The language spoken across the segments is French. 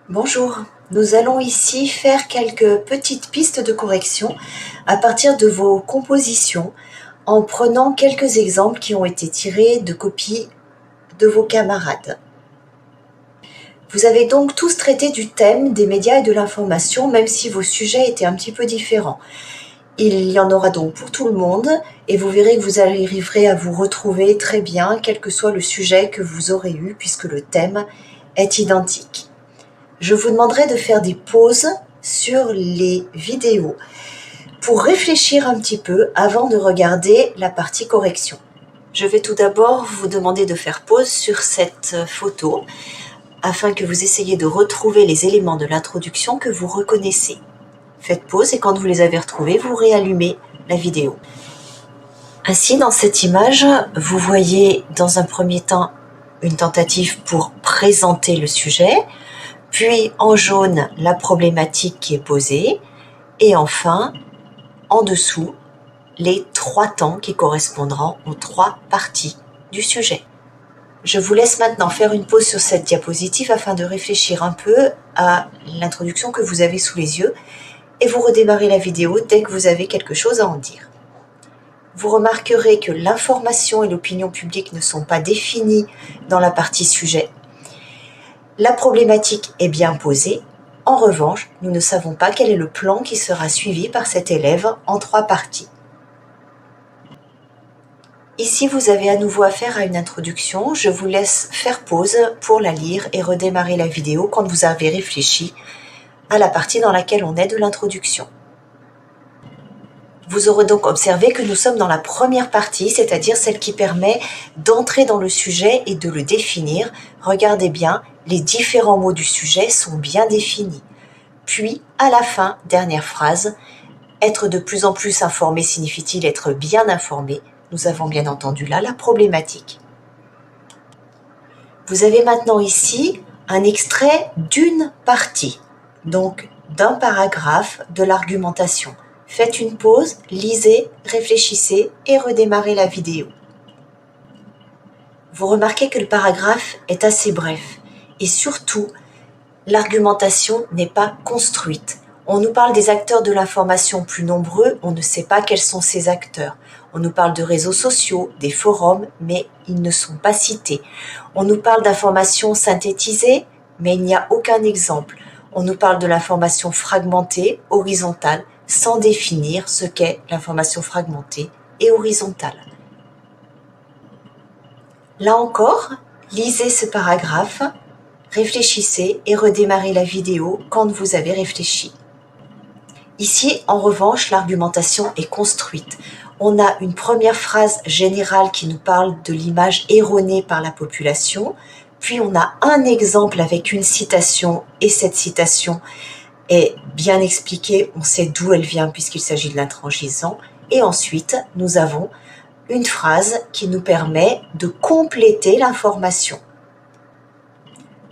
Bonjour, nous allons ici faire quelques petites pistes de correction à partir de vos compositions en prenant quelques exemples qui ont été tirés de copies de vos camarades. Vous avez donc tous traité du thème des médias et de l'information, même si vos sujets étaient un petit peu différents. Il y en aura donc pour tout le monde et vous verrez que vous arriverez à vous retrouver très bien, quel que soit le sujet que vous aurez eu, puisque le thème est identique. Je vous demanderai de faire des pauses sur les vidéos pour réfléchir un petit peu avant de regarder la partie correction. Je vais tout d'abord vous demander de faire pause sur cette photo afin que vous essayiez de retrouver les éléments de l'introduction que vous reconnaissez. Faites pause et quand vous les avez retrouvés, vous réallumez la vidéo. Ainsi, dans cette image, vous voyez dans un premier temps une tentative pour présenter le sujet, puis en jaune, la problématique qui est posée, et enfin, en dessous, les 3 temps qui correspondront aux 3 parties du sujet. Je vous laisse maintenant faire une pause sur cette diapositive afin de réfléchir un peu à l'introduction que vous avez sous les yeux, et vous redémarrez la vidéo dès que vous avez quelque chose à en dire. Vous remarquerez que l'information et l'opinion publique ne sont pas définies dans la partie sujet. La problématique est bien posée. En revanche, nous ne savons pas quel est le plan qui sera suivi par cet élève en 3 parties. Ici, vous avez à nouveau affaire à une introduction. Je vous laisse faire pause pour la lire et redémarrer la vidéo quand vous avez réfléchi à la partie dans laquelle on est de l'introduction. Vous aurez donc observé que nous sommes dans la première partie, c'est-à-dire celle qui permet d'entrer dans le sujet et de le définir. Regardez bien, les différents mots du sujet sont bien définis. Puis, à la fin, dernière phrase, être de plus en plus informé signifie-t-il être bien informé? Nous avons bien entendu là la problématique. Vous avez maintenant ici un extrait d'une partie, donc d'un paragraphe de l'argumentation. Faites une pause, lisez, réfléchissez et redémarrez la vidéo. Vous remarquez que le paragraphe est assez bref et surtout, l'argumentation n'est pas construite. On nous parle des acteurs de l'information plus nombreux, on ne sait pas quels sont ces acteurs. On nous parle de réseaux sociaux, des forums, mais ils ne sont pas cités. On nous parle d'informations synthétisées, mais il n'y a aucun exemple. On nous parle de l'information fragmentée, horizontale, sans définir ce qu'est l'information fragmentée et horizontale. Là encore, lisez ce paragraphe, réfléchissez et redémarrez la vidéo quand vous avez réfléchi. Ici, en revanche, l'argumentation est construite. On a une première phrase générale qui nous parle de l'image erronée par la population, puis on a un exemple avec une citation et cette citation est bien expliquée, on sait d'où elle vient puisqu'il s'agit de l'intransigeant, et ensuite nous avons une phrase qui nous permet de compléter l'information.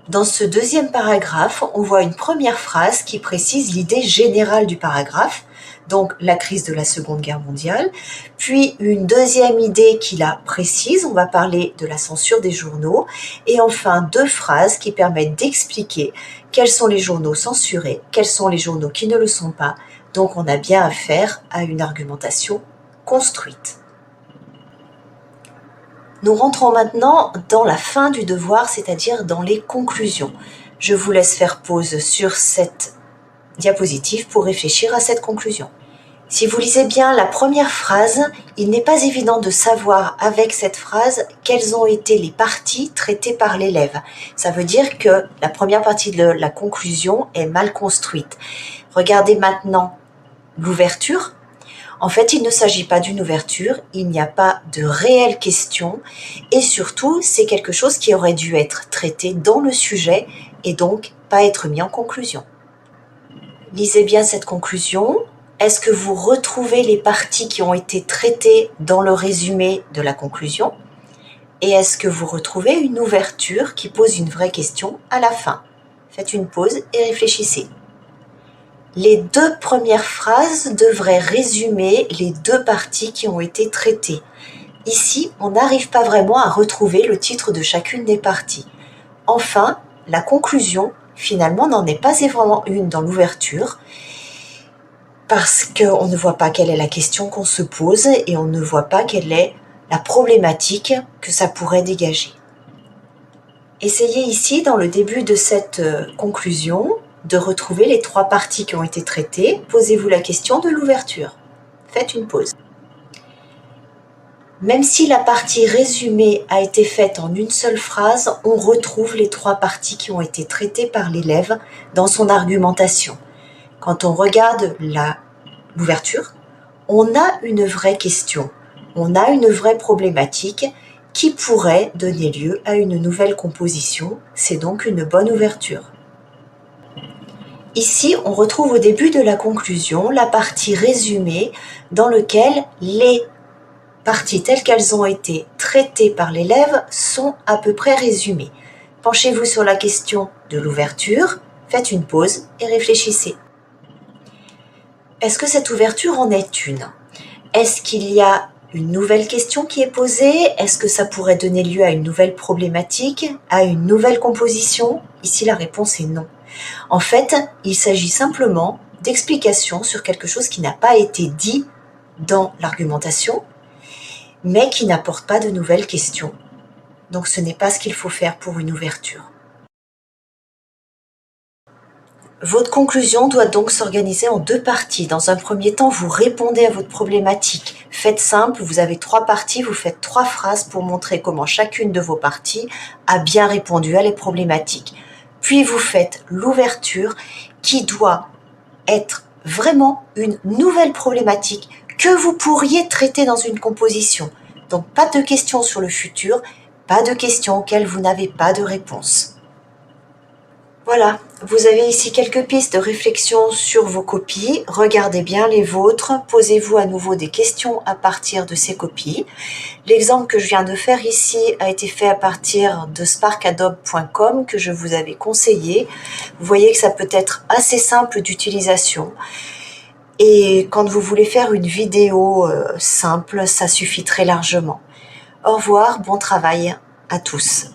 Dans ce deuxième paragraphe, on voit une première phrase qui précise l'idée générale du paragraphe, donc la crise de la Seconde Guerre mondiale, puis une deuxième idée qui la précise, on va parler de la censure des journaux, et enfin 2 phrases qui permettent d'expliquer quels sont les journaux censurés, quels sont les journaux qui ne le sont pas, donc on a bien affaire à une argumentation construite. Nous rentrons maintenant dans la fin du devoir, c'est-à-dire dans les conclusions. Je vous laisse faire pause sur cette diapositive pour réfléchir à cette conclusion. Si vous lisez bien la première phrase, il n'est pas évident de savoir avec cette phrase quelles ont été les parties traitées par l'élève. Ça veut dire que la première partie de la conclusion est mal construite. Regardez maintenant l'ouverture. En fait, il ne s'agit pas d'une ouverture, il n'y a pas de réelle question et surtout, c'est quelque chose qui aurait dû être traité dans le sujet et donc pas être mis en conclusion. Lisez bien cette conclusion. Est-ce que vous retrouvez les parties qui ont été traitées dans le résumé de la conclusion? Et est-ce que vous retrouvez une ouverture qui pose une vraie question à la fin? Faites une pause et réfléchissez. Les 2 premières phrases devraient résumer les 2 parties qui ont été traitées. Ici, on n'arrive pas vraiment à retrouver le titre de chacune des parties. Enfin, la conclusion finalement n'en est pas vraiment une dans l'ouverture, parce qu'on ne voit pas quelle est la question qu'on se pose et on ne voit pas quelle est la problématique que ça pourrait dégager. Essayez ici, dans le début de cette conclusion, de retrouver les 3 parties qui ont été traitées. Posez-vous la question de l'ouverture. Faites une pause. Même si la partie résumée a été faite en une seule phrase, on retrouve les 3 parties qui ont été traitées par l'élève dans son argumentation. Quand on regarde l'ouverture, on a une vraie question, on a une vraie problématique qui pourrait donner lieu à une nouvelle composition. C'est donc une bonne ouverture. Ici, on retrouve au début de la conclusion la partie résumée dans laquelle les parties telles qu'elles ont été traitées par l'élève sont à peu près résumées. Penchez-vous sur la question de l'ouverture, faites une pause et réfléchissez. Est-ce que cette ouverture en est une? Est-ce qu'il y a une nouvelle question qui est posée? Est-ce que ça pourrait donner lieu à une nouvelle problématique, à une nouvelle composition? Ici, la réponse est non. En fait, il s'agit simplement d'explications sur quelque chose qui n'a pas été dit dans l'argumentation, mais qui n'apporte pas de nouvelles questions. Donc ce n'est pas ce qu'il faut faire pour une ouverture. Votre conclusion doit donc s'organiser en 2 parties. Dans un premier temps, vous répondez à votre problématique. Faites simple, vous avez 3 parties, vous faites 3 phrases pour montrer comment chacune de vos parties a bien répondu à les problématiques. Puis vous faites l'ouverture qui doit être vraiment une nouvelle problématique que vous pourriez traiter dans une composition. Donc pas de questions sur le futur, pas de questions auxquelles vous n'avez pas de réponse. Voilà, vous avez ici quelques pistes de réflexion sur vos copies. Regardez bien les vôtres, posez-vous à nouveau des questions à partir de ces copies. L'exemple que je viens de faire ici a été fait à partir de sparkadobe.com que je vous avais conseillé. Vous voyez que ça peut être assez simple d'utilisation. Et quand vous voulez faire une vidéo simple, ça suffit très largement. Au revoir, bon travail à tous.